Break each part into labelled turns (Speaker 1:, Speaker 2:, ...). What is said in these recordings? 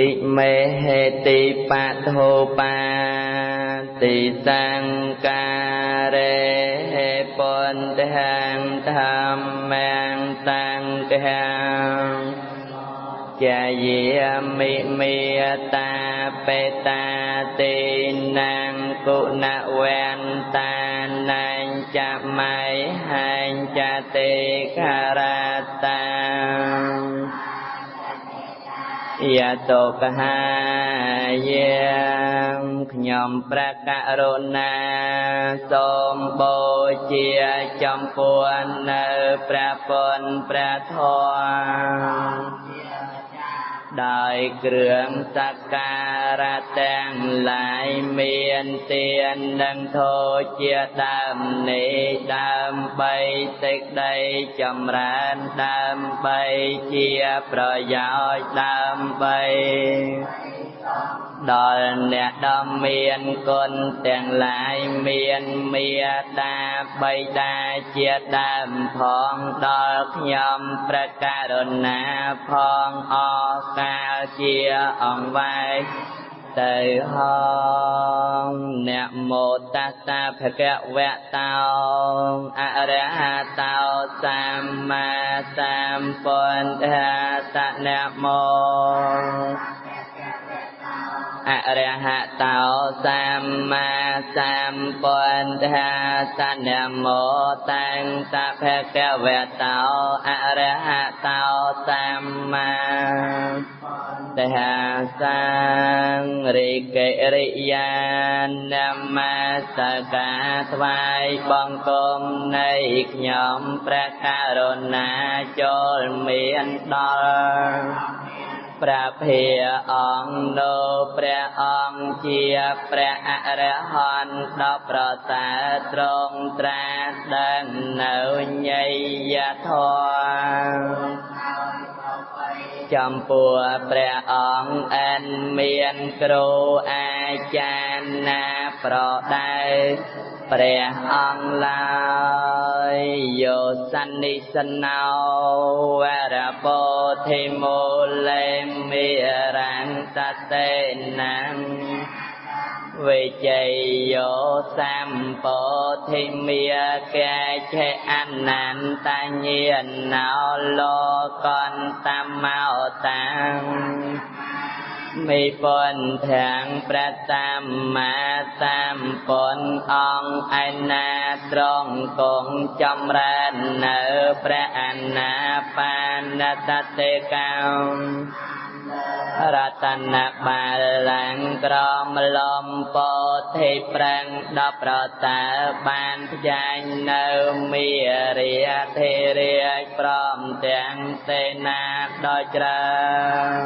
Speaker 1: อิเมเหติปัทโทปาติสังการะปันทังธรรมังสังฆังจายมิเมตาเปตาตินังกุณเวนตานังจะไม่หันจะเตคารตังยะโตกหายงขยมประกาศนาสมโบเจียจอมปวนเนพระปนพระทองได้เครื่องสักการะแต่งหลายเมียนเตียนดังโทเจียดำนี้ดำใบเสกได้จำรานดำใบเจียประยอยดำใบดอลเนี่ยดำเมียนคนแต่งหลายเมียนเมียดาใบดาเจียดำพองดอลขยมประกาศนาพองออกาเจียอ่องไว้เตยห้องเนี่ยโมตัสสะภะคะวะโตอะระหะโตสัมมาสัมพุทธัสสะนะโมอะระหะโตสัมมาสัมพุทธัสสะนะโมตัสสะภะคะวะโตอะระหะโตสัมมาแต่หาสังริเกริยานนามาสกาถวายบังคมในขยมประการณาจลเมียนดอลพระเพยองโนพระองเจียพระอรหันต์ดอกประสาตรงตราดังเนื้อใหญ่ยะทองจำปัวพระองค์อันเมียนครูอาจารย์นาโปรดได้พระองค์ลายโยสันนิสนาวระโปธิโมเลมิรังตัสเตนังวิจัยโยสัมโพธิเมียแก่เชอันนันตาเยียนนาโลกอนตามเมาตังมีปนทางประตามมาตามปนองไอนาตรงคงจำรันเนอพระอนาปานตเตกังรัตนบาลังกรอมลมโพธิปรังดอกประตาบานพยานเนอมีเรียเทเรียพร้อมแตงเตนาดอยจรัง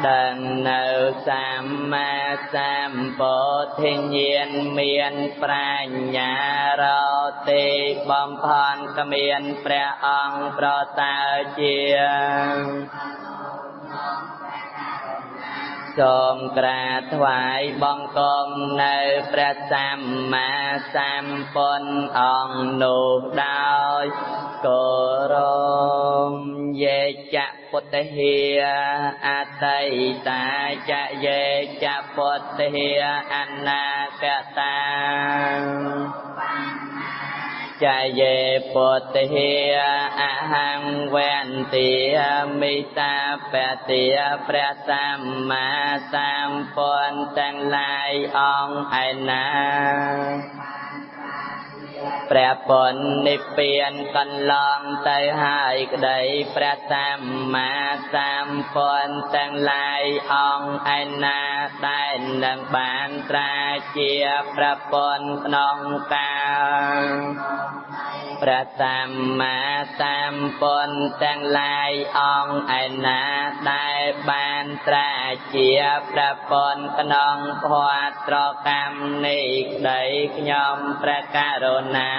Speaker 1: ดังเนอสัมมาสัมพุทธเยียนเมียนปราญญาเราติบอมพรกเมียนพระองค์โปรดตาเจียงทรงกราบถวายบังคมในพระสัมมาสัมพุทธองค์นุดาวโกรมเยจะพุทธเหียอัตติตาจะเยจะพุทธเหียอนาคตาจะเยปุตเหียอะหังเวนติมิตาเปติพระสัมมาสัมพุทธทั้งหลายองค์ไอนาพระผลนิพพานกันลองใจหายกได้พระสัมมาสัมพุทธทั้งหลายองค์ไอนาได้ดังบานตราเจียพระผลนองกาพระสัมมาสัมพุทธทั้งหลายองค์ไอนาได้บานตราเจียพระผลนองพวตรกรรมนิได้ขยมประการณา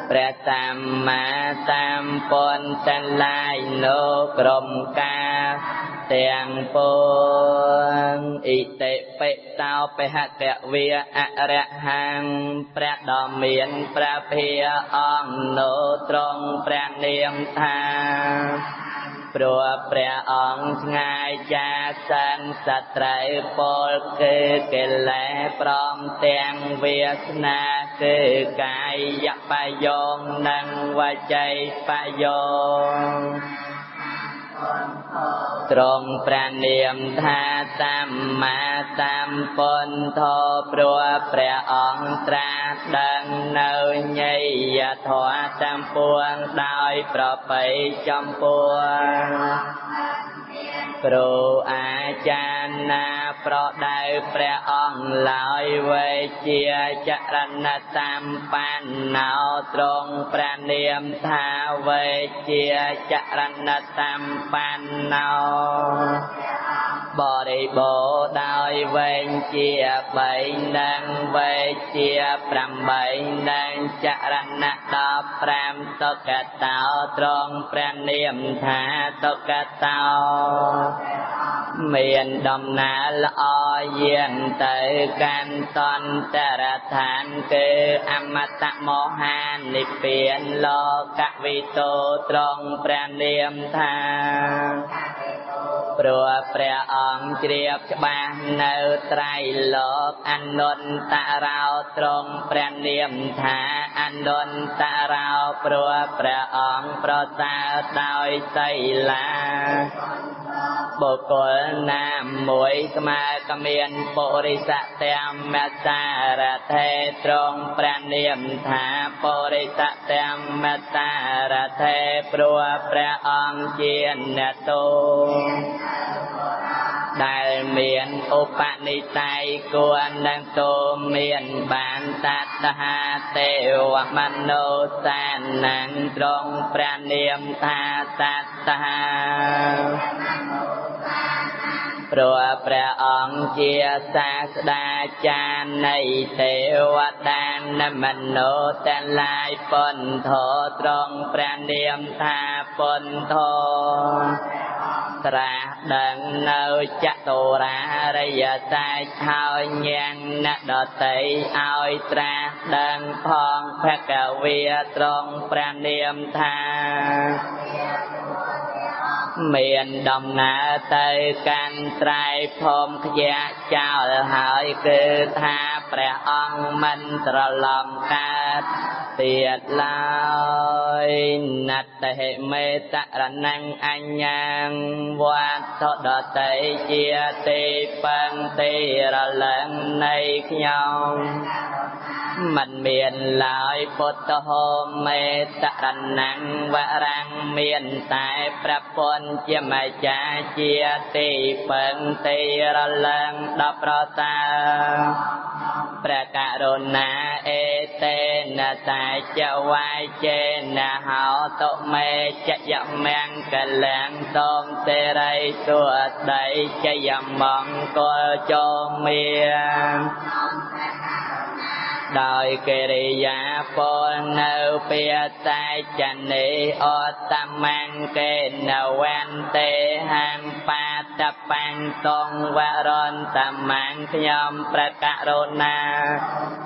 Speaker 1: พระสัมมาสัมพุทธทั้งหลายโลกรมกาเตียงปวงอิเตเปเตาเปหะเตเวียอะระหังพระดอมเมียนพระเพียองโนตรงพระเนียมทา ព្រោះព្រះអង្គឆ្ងាយចាកសង្សត្រូវពលគឺកិលេសព្រមទាំងវាសនាគឺកាយបយោនិងវចីបយោទ្រង់ព្រះនាមថាសម្មាសម្ពុទ្ធោព្រោះព្រះអង្គត្រាស់ដឹងនៅញយធម៌ទាំងពួងដោយប្រពៃចំពោះគ្រូអាចារ្យណាប្រដៅព្រះអង្គឡើយវេជាចរណសម្បណ្ណោទ្រង់ព្រះនាមថាវេជាចរណសម្បណ្ណោបរិបូរណ៍ដោយវេញជា3និងវេជា8និងចរណ15តុកតោទ្រង់ព្រះនាមថាតុកតោមានដំណើរល្អយាងទៅកាន់សន្តរឋានគឺអមតមហានិព្វានលោកវិទូទ្រង់ព្រះនាមថាព្រោះព្រះអង្គជ្រាបច្បាស់នៅត្រៃលោកអនន្តរោទ្រង់ព្រះនាមថាអនន្តរោព្រោះព្រះអង្គប្រសើរដោយសីលាបុគ្គលណាមួយស្មើក៏មានពុរិសទាំងមសារថេទ្រង់ព្រះនាមថាពុរិសទាំងមសារថេព្រោះព្រះអង្គជាអ្នកទោដែលមានឧបនិស្ស័យគួរនឹងទូមានបានតតហាទេវមនុស្សសានាងទ្រង់ព្រះនាមថាតតហាព្រោះព្រះអង្គជាសាស្តាចារ្យនៃទេវតានិងមនុស្សទាំងឡាយពន្ធោទ្រង់ព្រះនាមថាពន្ធោត្រាស់ដឹងនៅចតុរារិយសាស្ត្រហើយញ៉ាំងអ្នកដតីឲ្យត្រាស់ដឹងផងភគវាទ្រង់ព្រះនាមថាមានដំណើរទៅកាន់ត្រៃភូមិខ្យាចោលហើយគឺថាព្រះអង្គមិនត្រឡំកើតទៀតឡើយណត្តហិមេតរណង្អញ្ញងវត្តដតីជាទេពងទេរលឹងនៃខ្ញុំមិនមានឡើយពុទ្ធហោមេតរណង្វរាំងមានតែព្រះពុទ្ធជាម្ចាស់ជាទីពឹងទីរលឹងដល់ប្រសើរព្រះករុណាអេតេនតាចវាយចេនហោតុមេចយមង្គលាំងសូមសេរីសុស្ដីចយមង្គលចូលមានដោយកិរិយាពលនៅពាតែចនេអតមង្គេនវន្តេហាំបាតបន្តងវរន្តមង្គខ្ញុំព្រះករុណា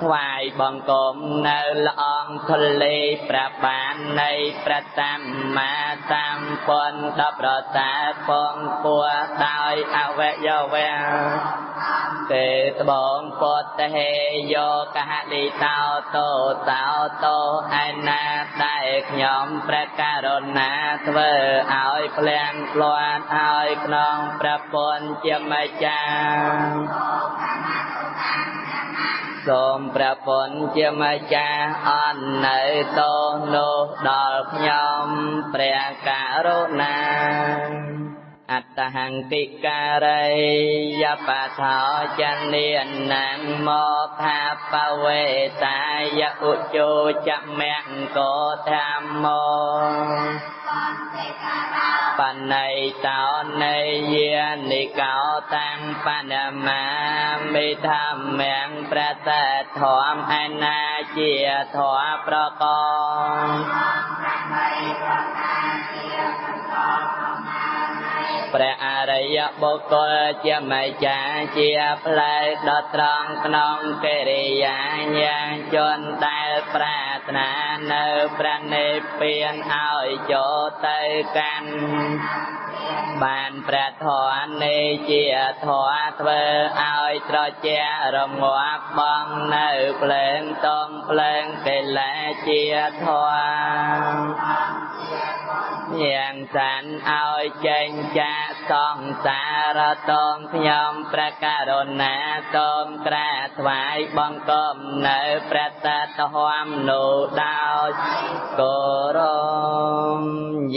Speaker 1: ថ្វាយបង្គំនៅល្អងធលីព្រះបាននៃព្រះសម្មាសម្ពុទ្ធដល់ប្រតាពងពួរដោយអវយវៈទេត្បូងពុទ្ធហេយោកហលីតោតោតោតោឯណាដែលខ្ញុំព្រះករុណាធ្វើឲ្យភ្លៀងភ្លាត់ឲ្យក្នុងព្រះពុទ្ធជាម្ចាស់សូមព្រះពុទ្ធជាម្ចាស់អន់នៅទោសនោះដល់ខ្ញុំព្រះករុណាអត្តហង្គិការេយបថោចនានាងមោខាបវេតាយឧជោចមង្គោធម្មោបណៃតោនៃយានិកោតាំងបណមាមិធម្មងប្រតធមអនាជាធមប្រកព្រះអរិយបុគ្គលជាម្ចាស់ជាផ្លែកដ៏ត្រង់ក្នុងកិរិយាញាជនដែល ប្រាថ្នានៅព្រះនិព្វានឲ្យចូលទៅកាន់បានព្រះធម៌នេះជាធម៌ធ្វើឲ្យត្រជារងាប់បងនៅភ្លើងទំភ្លើងកិលេសជាធម៌យ៉ាងសានឲ្យចេញចាកសង្សារតងខ្ញុំព្រះករុណាសូមក្រាបថ្វាយបង្គំនៅព្រះតថហមនោះដោយគោរព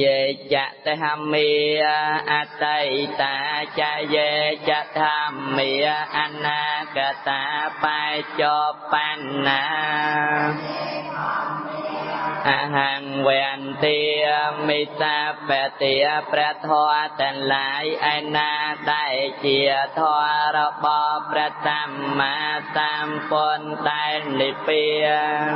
Speaker 1: យេចតហមេអតីតាចយេចធម្មាអនាគតាបញ្ចបញ្ណាអហង្វន្តិមិតាបតិព្រះធម៌ទាំងឡាយឯណាដែលជាធម៌របស់ព្រះសម្មាសម្ពុទ្ធដែលនិព្វាន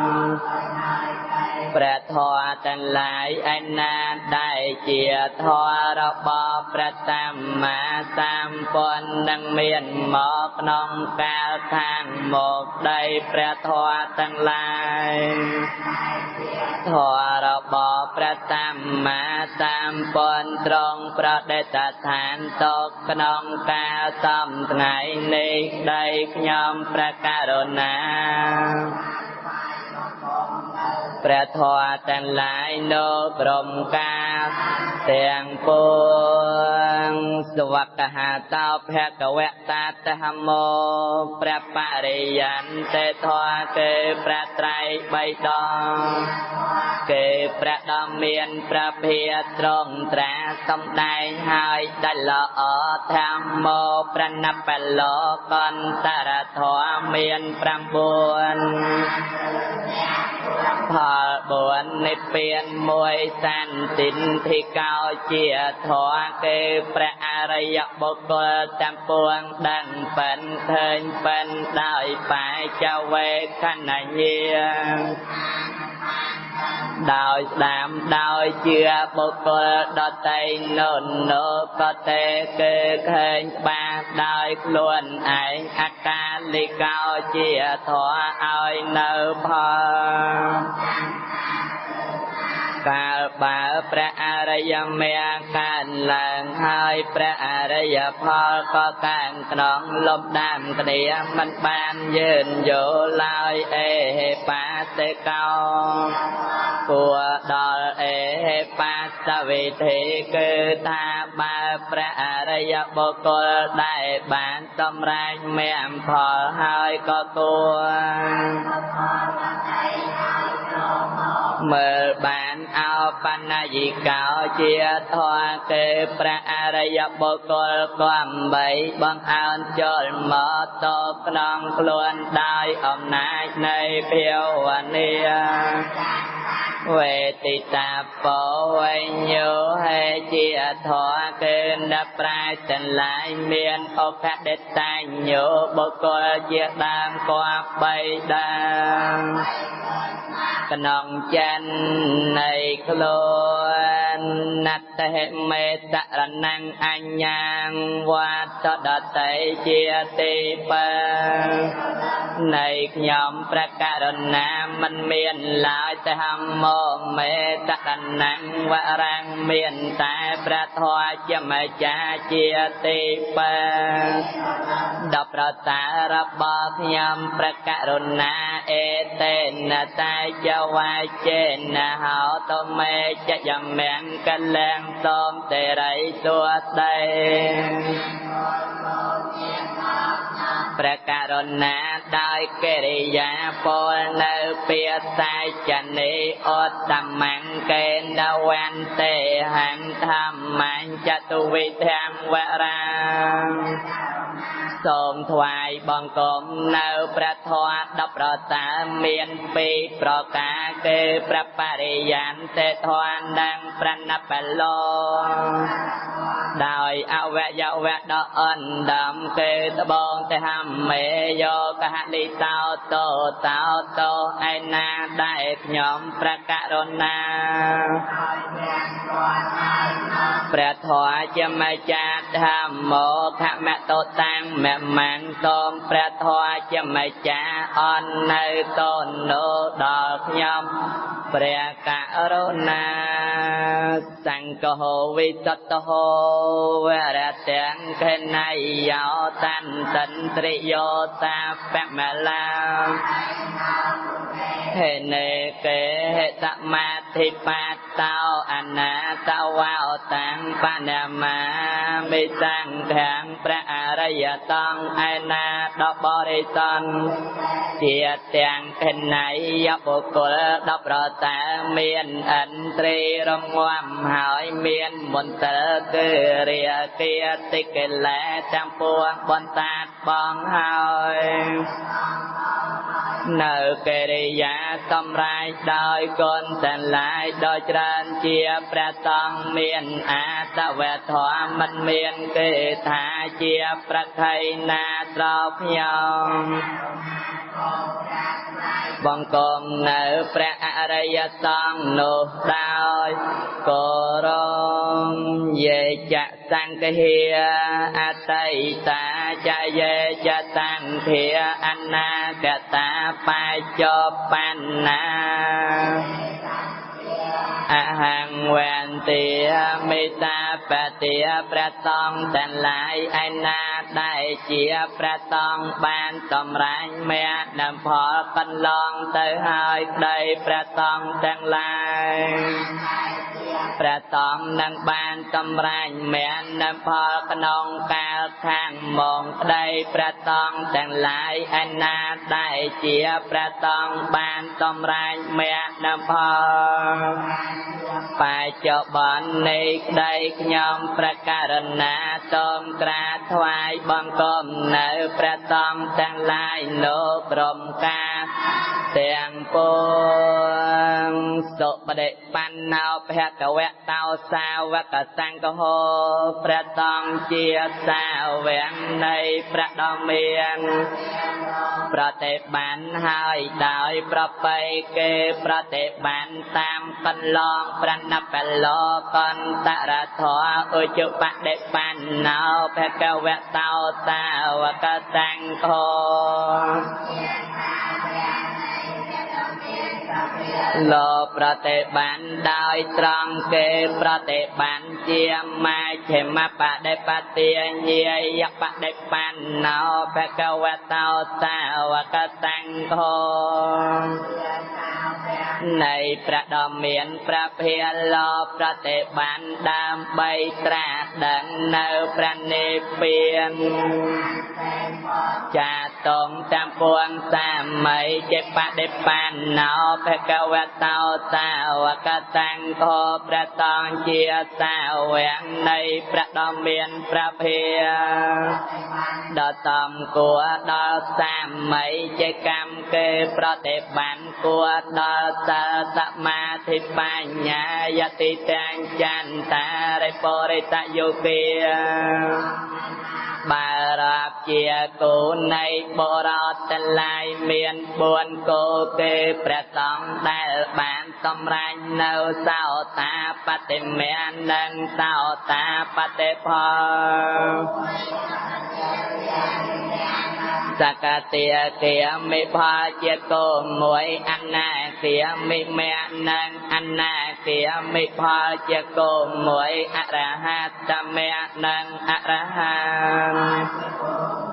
Speaker 1: ព្រះធម៌ទាំងឡាយឯណាដែលជាធម៌របស់ព្រះសម្មាសម្ពុទ្ធនឹងមានមកក្នុងកាលខាងមកដីព្រះធម៌ទាំងឡាយធម៌របស់ព្រះសម្មាសម្ពុទ្ធទ្រង់ប្រតិដ្ឋានទុកក្នុងកាលសំថ្ងៃនេះដីខ្ញុំព្រះករុណាព្រះធម៌ទាំងឡាយនៅព្រមការទាំងពួងសវកហាតោភគវតាតហមោព្រះបរិយន្តិធម៌គេព្រះត្រៃបៃដងគេព្រះដ៏មានព្រះភិយត្រង់ត្រាសម្ដែងហើយដែលល្អធម្មោព្រះណបលោកន្តរធម៌មាន9ផល4និព្វាន1សន្តិធិកោជាធម៌គេព្រះអរិយបុគ្គលទាំងពួងដឹងពិនឃើញពិនដោយបញ្ចវេខណញ្ញាដោយស្ដាំដោយជឿបុគ្គលដតីនោះក៏ទេគឺឃើញច្បាស់ដោយខ្លួនឯងអកាលិកោជាធម៌ឲ្យនៅផលកាលបើព្រះអរិយមេកានឡើងហើយព្រះអរិយផលក៏កាងក្នុងលំដាំគ្នាមិនបានយឺនយូរឡើយអេបាសិកោពួរដល់អេបាសវិធីគឺថាបើព្រះអរិយបុគ្គលដែលបានសម្រេចមេផលហើយក៏គួរមើលបានអោបណ្ណាយិកោជាធម៌គេព្រះអរិយបុគ្គលក៏បីបង្អើនចូលមកតក្នុងខ្លួនដោយអំណាចនៃភាវនាវេទិតាពោវញ្ញោហេជាធម៌គឺអ្នកប្រាជ្ញទាំងឡាយមានឱកាសដេតញ្ញោបុគ្គលជាដើមគប្បីដើមក្នុងចិននៃខ្លួនណត្តហេមេតរណង្អញ្ញังវត្តដតីជាទីបើនៃខ្ញុំព្រះករុណាមិនមានឡើយតែហមោមេតរណង្វរាំងមានតែព្រះធម៌ជាម្ចាស់ជាទីបើដល់ប្រតារបស់ខ្ញុំព្រះករុណាអេតេនតាយវាចេនហោតមេចយមង្កលាំងសូមទេរីសួស្ដីព្រះករុណាដោយកិរិយាពលនៅពាក្យសាចនីអត្តមង្កេនវន្ទេហង្ធម្មញ្ចតុវិធំវរាសូមថ្វាយបង្គំនៅព្រះធម៌10ប្រការមាន2ប្រការគឺព្រះបរិយន្តិធម៌និងព្រះណបឡោដោយអវយវៈដ៏អណ្ដំគឺត្បូងទេហមេយោកហលិតោតោឯណាដែលខ្ញុំព្រះករុណា ព្រះធម៌ជាម្ចាស់ធម្មោខមតោតាំងមមិនសូមព្រះធម៌ជាម្ចាស់អន់នៅតនោដល់ខ្ញុំព្រះករុណាសង្ឃហោវិសតហោវរទាំងខណៃយោតន្តន្ត្រីយោតាបមឡាហេនេកេហេតមាធិបាតតោអនាតវោតាំងបណមាមិសង្ឃាំព្រះអរិយតង្ឃឯណាដបរិសន្ជាទាំងខណៃយបុគ្គលដប្រតើមានអន្ត្រីរងំហើយមានមន្តរគឺរាគាតិកិលេសទាំងពួងបន្តាតបងហើយនៅកិរិយាសម្រេចដោយគុណទាំងឡាយដោយច្រើនជាព្រះសង្ឃមានអតវធម៌មិនមានគេថាជាប្រខៃណាត្រោខ្ញុំបង្គំនៅព្រះអរិយសង្ឃនោះដោយគោរពយេចសង្ឃាអតីតាចយេចសង្ឃាអនាគតាបច្ចុប្បន្នាអហង្វន្តិមេតាបតិព្រះសង្ឃទាំងឡាយឯណាដែលជាព្រះសង្ឃបានសម្រេចមេដំផលកន្លងទៅហើយដីព្រះសង្ឃទាំងឡាយព្រះសង្ឃនឹងបានសម្រេចមេដំផលក្នុងកាលខាងមកដីព្រះសង្ឃទាំងឡាយឯណាដែលជាព្រះសង្ឃបានសម្រេចមេដំផលបច្ចុប្បន្ននៃក្តីខ្ញុំព្រះករុណាសូមក្រាបថ្វាយបង្គំនៅព្រះសង្ឃទាំងឡាយលោកក្រុមការទាំងពួងសុបដិបណ្ណោភគវៈតោសាវកសង្ឃហោព្រះសង្ឃជាសាវកនៃព្រះដ៏មានប្រតិបានហើយដោយប្រពៃគេប្រតិបានតាមកន្លងប្រណបលោកន្តរធរឧជបដិបណ្ណោភគវៈតោសាវកសង្ឃហោលោប្រតិបានដោយត្រង់គេប្រតិបានជាមាជ្ឈិមបដិបទាញាយបដិបណ្ណោភគវតោសាវកសង្ឃោនៃព្រះដ៏មានព្រះភិលោប្រតិបានដើម្បីត្រាស់ដឹងនៅព្រះនិព្វានចាតងតាមពួងសាមីជាបដិបណ្ណោភគវតោសាវកសង្ឃោព្រះសង្ឃជាសាវកនៃព្រះដ៏មានព្រះភិដ៏តំគួរដល់សាមីជាកម្មគេប្រតិបានគួរដល់សមាធិបញ្ញាយតិទាំងចន្តារិបរិតយោគាបារាប់ជាគូនៃបរតទាំងឡាយមាន4គូគេព្រះសង្ឃដែលបានសម្រេចនៅសោតាបតិមេនិងសោតាបតិផលសកតិគាមិផលជាគោមួយអនាគាមិមេនិងអនាគាមិផលជាគោមួយអរហត្តមេនិងអរហន្ត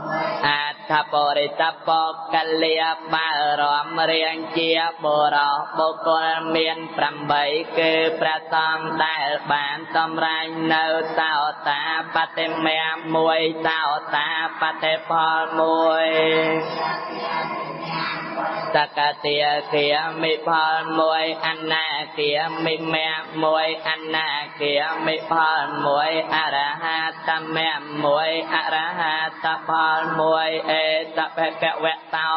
Speaker 1: អត្ថបរិតបកលាបារមរៀងជាបុរសបុគ្គលមាន8គឺព្រះសង្ឃដែលបានសម្រេចនៅសោតាបតិមេ1សោតាបតិផល1សកតិគាមិផល1អនាគាមិមេ1អនាគាមិផល1អរហត្តមេ1អរហត្តផល1អេតភគវតោ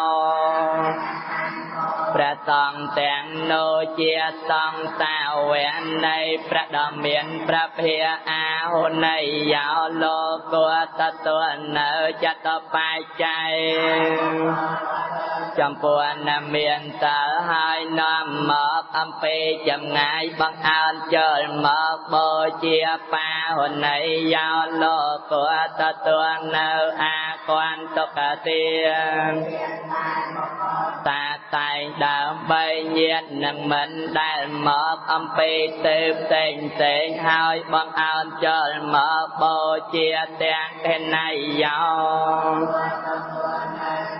Speaker 1: ព្រះសង្ឃទាំងនោះជាសង្ឃសាវកនៃព្រះដ៏មានព្រះភិអាហុណីយោលោកតទនៅចតបច្ច័យ ចំពោះណាមមានតើហើយនាំមកអំពីចម្ងាយបង្អើនចូលមកបូជាបាហុណីយោលោកតទួនៅអាគន្តកទាតាតែងដើម្បីញាតនឹងមិនដែលមកអំពីទេពផ្សេងហើយបង្អើនចូលមកបូជាទាំងកណៃយោ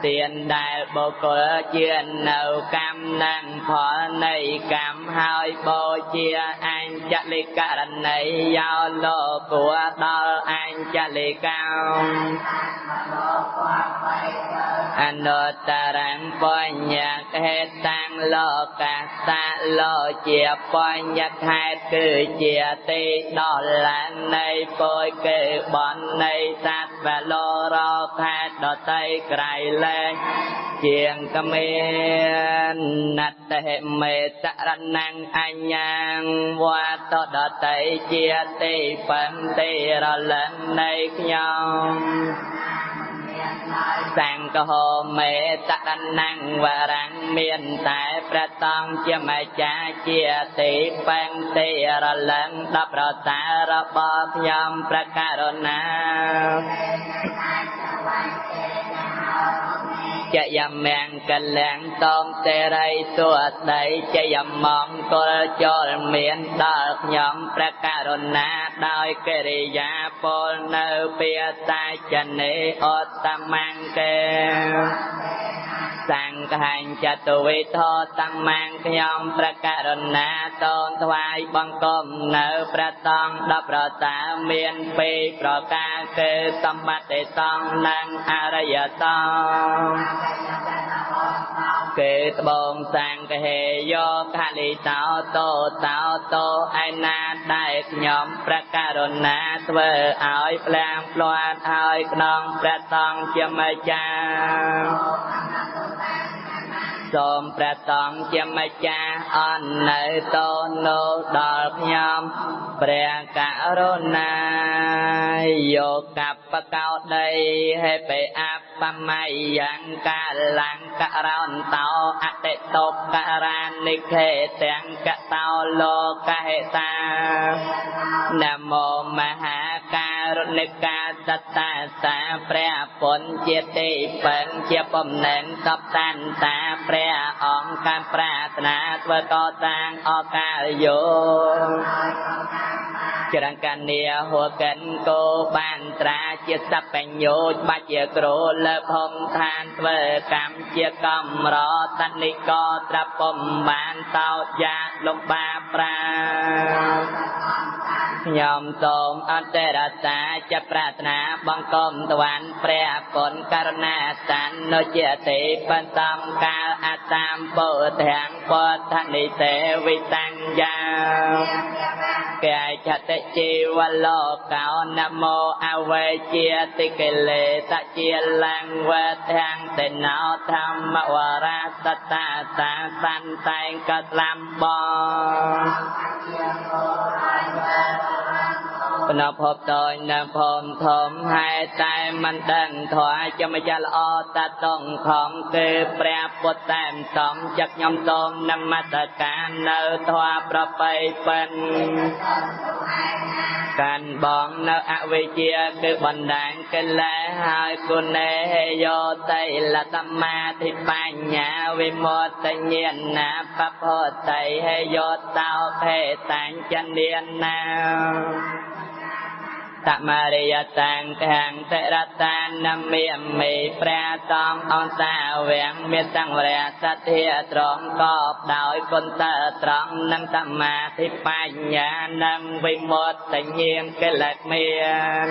Speaker 1: ទានដែលបុគ្គលជានៅកម្មនឹងផលនៃកម្មហើយបូជាអញ្ចលិករណីយោលោកគួរដល់អញ្ចលិកម្មអនុត្តរំបញ្ញហេតុតាំងលោកសៈលោជាបញ្ញហេតុគឺជាទីដល់ឡើងនៃពុយគេបននៃសត្វវលោរខេតដតីក្រៃលែងជាងកមានណត្តហេមេតរណังអញ្ញាងវត្តដតីជាទីបន្តិរលឹងនៃខ្ញុំសង្ឃហោមេតរណังវរាំងមានតែព្រះតង់ជាម្ចាស់ជាទីបន្តិរលឹងដល់ប្រតារបស់ខ្ញុំព្រះករុណាចយមង្គលាំងតងទេរីសុដីចយមង្គលចូលមានដល់ខ្ញុំព្រះករុណាដោយកិរិយាពលនៅពាតាចនេអត្តមង្គេសង្ឃัญចតុវិធតំមាំខ្ញុំព្រះករុណាតនថ្វាយបង្គំនៅព្រះតង់ដល់ប្រតាមានពីរប្រការគឺសម្បត្តិតង់និងអរិយតង់គេត្បូងសង្ឃហេយោខាលីតោតោឯណាដែលខ្ញុំព្រះករុណាធ្វើឲ្យផ្លាំងផ្លាត់ឲ្យក្នុងព្រះតង់ជាម្ចាស់សូមព្រះតង់ជាម្ចាស់អន់នៅតូននោះដល់ខ្ញុំព្រះករុណាយកកបកោដីហេបេអបមៃយ៉ាងកាលង្ករោនតោអតិតោករានិខេទាំងកតោលោកហេតានមោមហាការុនិកាសត្តាសាព្រះពុនជាទីពឹងជាបំណែនសពតានតាព្រះអង្គការប្រាថ្នាធ្វើកសាងអកាលយោចរង្កានីហួកិនគោបានត្រាជាសបញ្ញោបាច់ជាគ្រូលើភូមិឋានធ្វើកម្មជាកំរតនិកត្រពុំបានតោយ៉ាលំបាប្រាខ្ញុំសូមអន្តរតាជាប្រាថ្នាបង្គំទ្វានព្រះគុណករុណាតានុជាទេបន្តំកាលអតាមពុទ្ធាំពុទ្ធនិសេវិតញ្ញាកាយចតិជីវលោកោនមោអវេជាតិកិលេសជាលង្វធាំងតេណោធម្មវរាសតាសាសន្តែងកស្លាំបងបណភពតូចនៅភូមិធំហើយតែមិនដឹងធွာជាម្ចាស់ល្អតាតងខំគឺព្រះពុទ្ធតែមសំចាក់ខ្ញុំសូមនមស្ការនៅធွာប្របីពិនកាន់បងនៅអវិជ្ជាគឺបណ្ដាញកិលេសហើយគុណេយោតៃលតមាធិបញ្ញាវិមុតតញ្ញាណាបផោតៃហេយោតោភេតាញ្ចនានាតមរិយតាំងខាងតិរតានមេមេព្រះតំអង្គសាវៀងមេសង្វរសទ្ធាត្រង់កបដោយគុណតត្រង់និងសមាធិបញ្ញានិងវិមុតតញ្ញាកិលេសមាន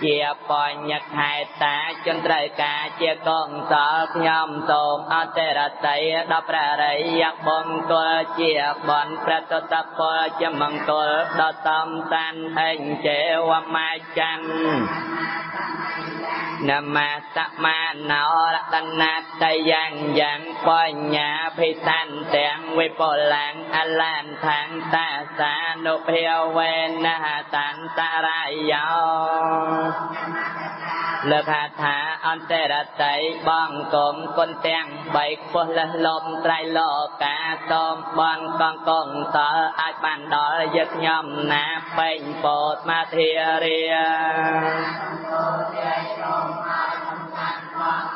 Speaker 1: ជាបញ្ញខេតាចន្ត្រូវការជាកងសលខ្ញុំសូមអតិរតីដល់ព្រះរិយបង្គលជាបនព្រះទតពលជាមង្គលដល់តំតានអេងចេវមាច័ន្ទនមស្មាណោរតនាតយ៉ាងយ៉ាងបញ្ញាភិសន្ទាំងវិបលាំងអលានថាងតាសានុភាវេនហតន្តរាយោ លើកថាអន្តរតីបងគុំគុណទាំង3ពោះលះលំត្រៃលោកាសូមបងកងកងតើអាចបានដល់យកខ្ញុំណាពេញពោធមាធារា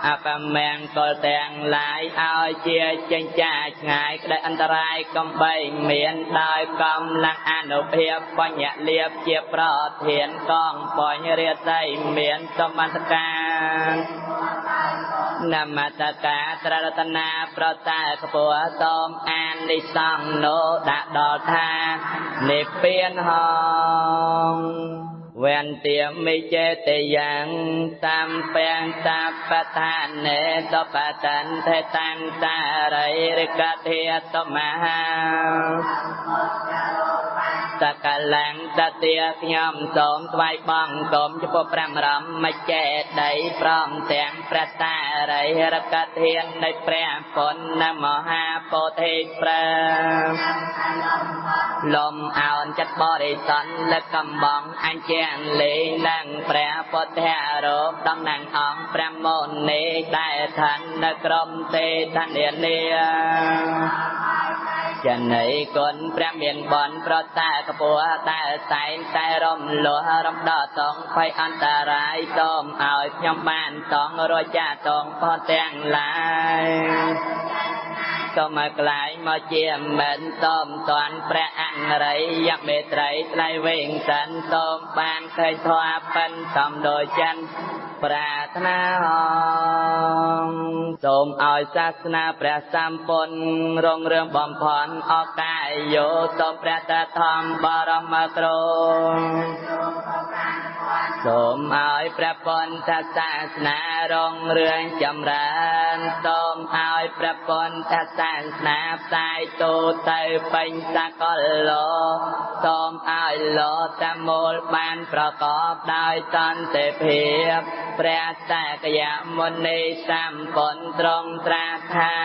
Speaker 1: អបមង្គលទាំងឡាយឲ្យជាចេញចាឆ្ងាយក្តីអន្តរាយកំបីមានដោយកំឡាំងអនុភាពបញ្ញលាភជាប្រធានកងបញ្ញរាសីមានសមត្ថការនមតកាត្ររតនាប្រតាកពុសូមអាននិសង្ឃនោដាក់ដល់ថានិព្វានហងវន្ទាមិចេតយ៉ាងសំពេងតាបតានេតបតន្តេតាំងតារិរិកធាតមហាសកលាំងតទាខ្ញុំសូមថ្វាយបង្គំចំពោះព្រះបរមចេតិយព្រមទាំងព្រះតារិរកធាននៃព្រះពុទ្ធមហាពោធិព្រះលំអោនចិត្តបរិសន្ធលកកំបងអញ្ជាលេងនឹងព្រះពុទ្ធរូបតំណាងអង្គព្រះមុនីដែលឋាននៅក្រុមទេធានានាចណៃគុណព្រះមានបនប្រតាកពុដែលតែងតែរំលោះរំដោះតងភ័យអន្តរាយសូមឲ្យខ្ញុំបានតងរចាតងផទាំងឡាយសូមឲ្យក្លាយមកជាមិនសូមតាន់ព្រះអរិយមេត្រីថ្លៃវែងសិនសូមបានឃើញធម៌ប៉ិនសំដូចចិនប្រាថ្នាសូមឲ្យសាសនាព្រះសម្ពុទ្ធរុងរឿងបំផន់អកាយយោសូមព្រះតធម្មបរមគ្រូសូមឲ្យព្រះពុទ្ធសាសនារុងរឿងចម្រើនសូមឲ្យព្រះពុទ្ធសាសនាផ្សាយទូទៅពេញសកលលោកសូមឲ្យលោកតាមូលបានប្រកបដោយសន្តិភាពព្រះសកយមុនីសម្ពុទ្ធទ្រង់ត្រាស់ថា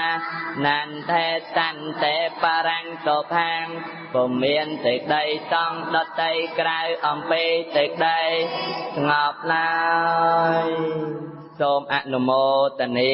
Speaker 1: នន្តេសន្តេបរាំងសុផាំងពុំមានសេចក្តីសង្ឃដតីក្រៅអំពីសេចក្តីស្ងប់ឡើយសូមអនុមោទនា